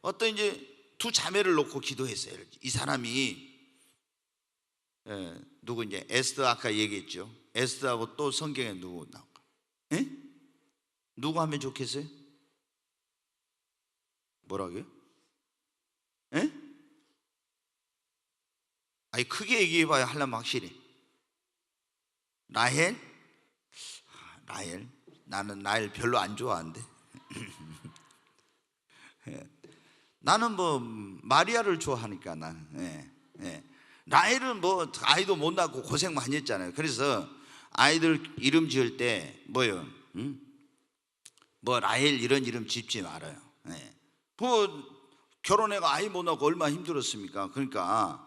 어떤 이제 두 자매를 놓고 기도했어요. 이 사람이 누구 이제 에스더 아까 얘기했죠. 에스더하고 또 성경에 누구 나올까? 누구 하면 좋겠어요? 뭐라고요? 아니 크게 얘기해봐야 하려면 확실히. 라헬? 라헬? 나는 라헬 별로 안 좋아하는데. 나는 뭐 마리아를 좋아하니까 나는. 라헬은 뭐 아이도 못 낳고 고생 많이 했잖아요. 그래서 아이들 이름 지을 때 뭐요? 뭐 라헬 이런 이름 짓지 말아요. 뭐 결혼해가 아이 못 낳고 얼마나 힘들었습니까? 그러니까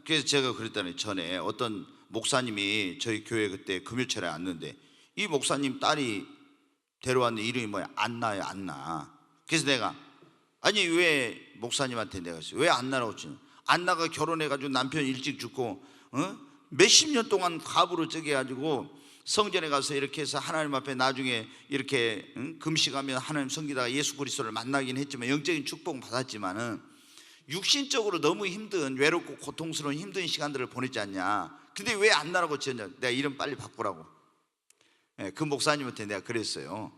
그래서 제가 그랬더니 전에 어떤 목사님이 저희 교회 그때 금요철에 왔는데 이 목사님 딸이 데려왔는데 이름이 뭐야? 안나예요. 안나. 그래서 내가 아니 왜 목사님한테 내가 왜 안나라고 했지? 안나가 결혼해가지고 남편 일찍 죽고 몇십 년 동안 가부로 쪄가지고 성전에 가서 이렇게 해서 하나님 앞에 나중에 이렇게 금식하면 하나님 섬기다가 예수 그리스도를 만나긴 했지만 영적인 축복은 받았지만은 육신적으로 너무 힘든 외롭고 고통스러운 힘든 시간들을 보냈지 않냐. 근데 왜 안나라고 지었냐? 내가 이름 빨리 바꾸라고. 그 목사님한테 내가 그랬어요.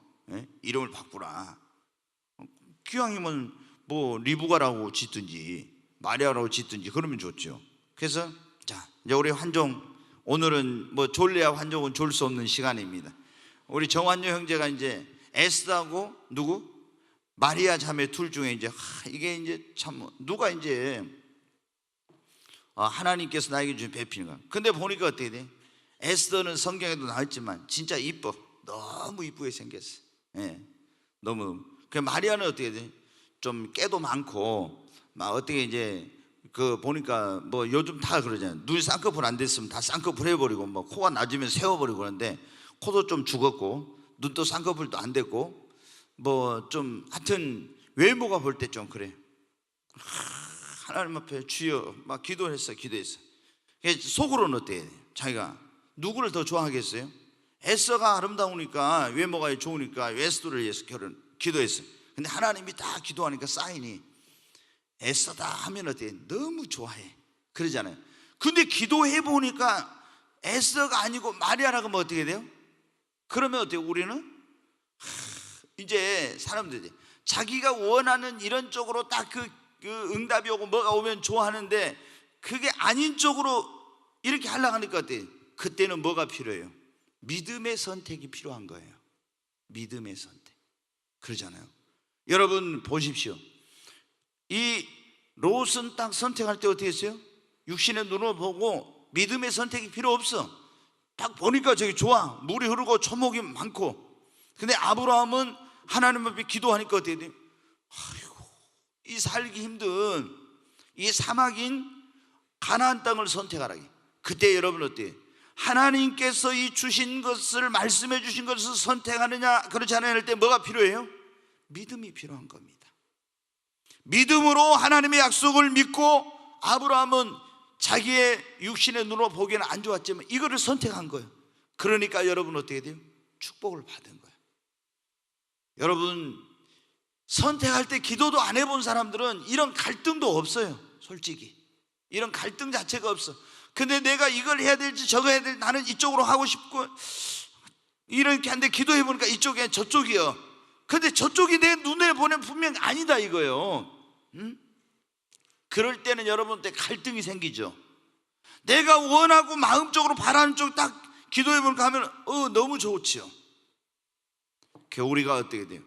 이름을 바꾸라. 기왕이면 뭐 리브가라고 짓든지 마리아라고 짓든지 그러면 좋죠. 그래서 자 이제 우리 환종 오늘은 뭐 졸래야 환종은 졸 수 없는 시간입니다. 우리 정환조 형제가 이제 에스더하고 누구? 마리아 자매 둘 중에 이제 이게 이제 참 누가 이제 하나님께서 나에게 주신 배필인가. 근데 보니까 어떻게 돼? 에스더는 성경에도 나왔지만 진짜 이뻐. 너무 이쁘게 생겼어. 너무. 그 마리아는 어떻게 돼? 좀 깨도 많고 막 어떻게 이제 그 보니까 뭐 요즘 다 그러잖아요. 눈이 쌍꺼풀 안 됐으면 다 쌍꺼풀 해버리고 뭐 코가 낮으면 세워버리고 그러는데 코도 좀 죽었고 눈도 쌍꺼풀도 안 됐고 뭐 좀 하여튼 외모가 볼 때 좀 그래. 하나님 앞에 주여 막 기도했어. 속으로는 어때요? 자기가 누구를 더 좋아하겠어요? 에서가 아름다우니까, 외모가 좋으니까 에스더를 위해서 기도했어요. 근데 하나님이 다 기도하니까 사인이 에서다 하면 어때요? 너무 좋아해 그러잖아요. 근데 기도해 보니까 에서가 아니고 마리아라고 하면 어떻게 돼요? 그러면 어때요? 우리는 이제 사람들이 자기가 원하는 이런 쪽으로 딱 그 응답이 오고 뭐가 오면 좋아하는데, 그게 아닌 쪽으로 이렇게 하려고 하니까 어때요? 그때는 뭐가 필요해요? 믿음의 선택이 필요한 거예요. 믿음의 선택. 그러잖아요. 여러분 보십시오. 이 롯은 딱 선택할 때 어떻게 했어요? 육신의 눈으로 보고 믿음의 선택이 필요 없어. 딱 보니까 저기 좋아, 물이 흐르고 초목이 많고. 근데 아브라함은 하나님 앞에 기도하니까 어떻게 돼요? 아이고, 이 살기 힘든 이 사막인 가나안 땅을 선택하라기. 그때 여러분 어때요? 하나님께서 이 주신 것을, 말씀해 주신 것을 선택하느냐 그렇지 않느냐 할 때 뭐가 필요해요? 믿음이 필요한 겁니다. 믿음으로 하나님의 약속을 믿고, 아브라함은 자기의 육신의 눈으로 보기에는 안 좋았지만 이거를 선택한 거예요. 그러니까 여러분 어떻게 돼요? 축복을 받은 거예요. 여러분 선택할 때 기도도 안 해본 사람들은 이런 갈등도 없어요. 솔직히 이런 갈등 자체가 없어. 근데 내가 이걸 해야 될지 저거 해야 될지, 나는 이쪽으로 하고 싶고 이렇게 하는데 기도해 보니까 이쪽이 저쪽이요. 근데 저쪽이 내 눈에 보면 분명히 아니다 이거예요. 그럴 때는 여러분한테 갈등이 생기죠. 내가 원하고 마음적으로 바라는 쪽 딱 기도해 보니까 하면 너무 좋지요. 우리가 어떻게 돼요?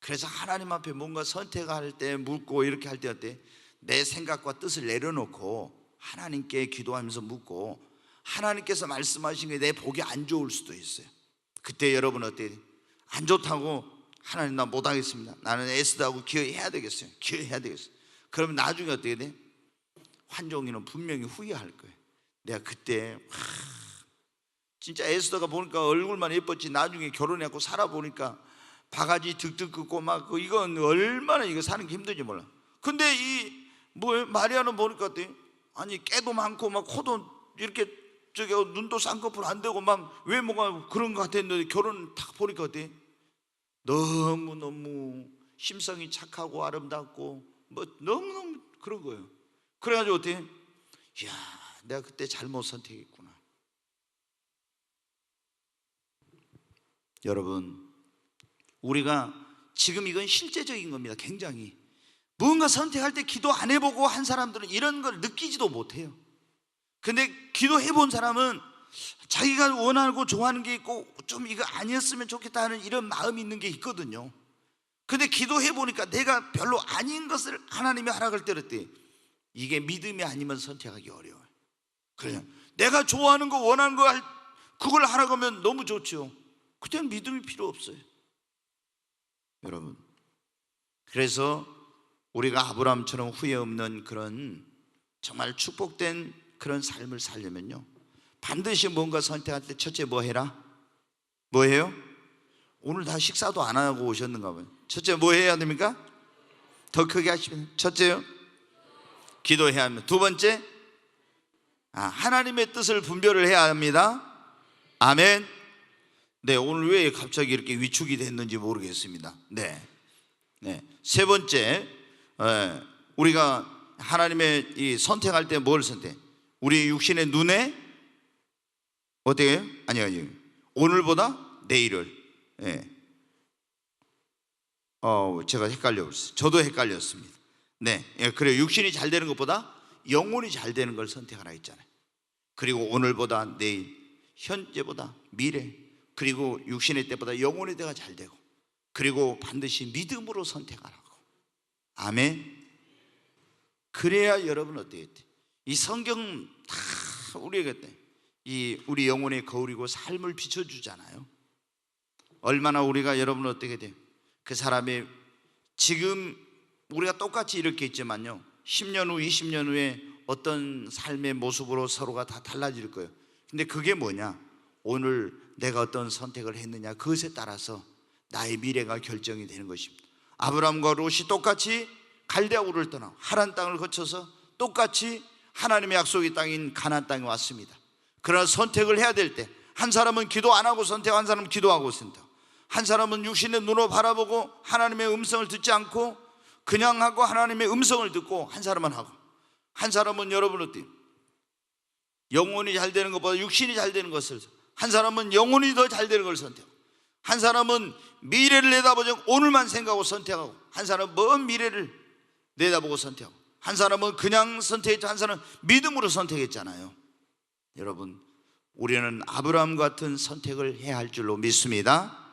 그래서 하나님 앞에 뭔가 선택할 때 묻고 이렇게 할 때 어때? 내 생각과 뜻을 내려놓고 하나님께 기도하면서 묻고, 하나님께서 말씀하신 게 내 보기 안 좋을 수도 있어요. 그때 여러분 어때요? 안 좋다고 하나님 나 못하겠습니다, 나는 에스더하고 기어해야 되겠어요, 기어해야 되겠어요. 그러면 나중에 어떻게 돼? 환종이는 분명히 후회할 거예요. 내가 그때 진짜 에스더가 보니까 얼굴만 예뻤지 나중에 결혼해갖고 살아보니까 바가지 득득 긋고 막 이건 얼마나 이거 사는 게 힘든지 몰라. 근데 이 마리아는 보니까 어때? 아니 깨도 많고 막 코도 이렇게 저기 눈도 쌍꺼풀 안 되고 막 외모가 그런 것 같았는데 결혼 딱 보니까 어때? 너무너무 심성이 착하고 아름답고 뭐 너무너무 그런 거예요. 그래가지고 어때? 이야, 내가 그때 잘못 선택했구나. 여러분 우리가 지금 이건 실제적인 겁니다. 굉장히 무언가 선택할 때 기도 안 해보고 한 사람들은 이런 걸 느끼지도 못해요. 근데 기도해 본 사람은 자기가 원하고 좋아하는 게 있고 좀 이거 아니었으면 좋겠다 하는 이런 마음이 있는 게 있거든요. 근데 기도해 보니까 내가 별로 아닌 것을 하나님이 허락을 때렸대. 이게 믿음이 아니면 선택하기 어려워요. 그냥 내가 좋아하는 거 원하는 거 그걸 하라고 하면 너무 좋죠. 그때는 믿음이 필요 없어요. 여러분 그래서 우리가 아브라함처럼 후회 없는 그런 정말 축복된 그런 삶을 살려면요, 반드시 뭔가 선택할 때 첫째 뭐 해라? 뭐 해요? 오늘 다 식사도 안 하고 오셨는가 봐요. 첫째 뭐 해야 됩니까? 더 크게 하시면 첫째요, 기도해야 합니다. 두 번째, 하나님의 뜻을 분별을 해야 합니다. 아멘. 네, 오늘 왜 갑자기 이렇게 위축이 됐는지 모르겠습니다. 네. 세 번째, 우리가 하나님의 이 선택할 때 뭘 선택? 우리 육신의 눈에 어떻게 해요? 아니요. 오늘보다 내일을. 제가 헷갈려버렸어요. 저도 헷갈렸습니다. 네, 그래요. 육신이 잘 되는 것보다 영혼이 잘 되는 걸 선택하라 했잖아요. 그리고 오늘보다 내일, 현재보다 미래, 그리고 육신의 때보다 영혼의 때가 잘 되고, 그리고 반드시 믿음으로 선택하라고. 아멘. 그래야 여러분 어때요? 이 성경 다 우리에게 우리 영혼의 거울이고 삶을 비춰주잖아요. 얼마나 우리가 여러분 어떻게 돼요? 그 사람의 지금 우리가 똑같이 이렇게 있지만요, 10년 후 20년 후에 어떤 삶의 모습으로 서로가 다 달라질 거예요. 근데 그게 뭐냐? 오늘 내가 어떤 선택을 했느냐, 그것에 따라서 나의 미래가 결정이 되는 것입니다. 아브라함과 롯이 똑같이 갈대아 우르를 떠나 하란 땅을 거쳐서 똑같이 하나님의 약속의 땅인 가나안 땅에 왔습니다. 그러나 선택을 해야 될 때, 한 사람은 기도 안 하고 선택, 한 사람은 기도하고 선택, 한 사람은 육신의 눈으로 바라보고 하나님의 음성을 듣지 않고 그냥 하고 하나님의 음성을 듣고, 한 사람은 하고, 한 사람은 여러분 어때요? 영혼이 잘 되는 것보다 육신이 잘 되는 것을, 한 사람은 영혼이 더 잘 되는 걸 선택하고, 한 사람은 미래를 내다보지 오늘만 생각하고 선택하고, 한 사람은 먼 미래를 내다보고 선택하고, 한 사람은 그냥 선택했죠, 한 사람은 믿음으로 선택했잖아요. 여러분, 우리는 아브라함 같은 선택을 해야 할 줄로 믿습니다.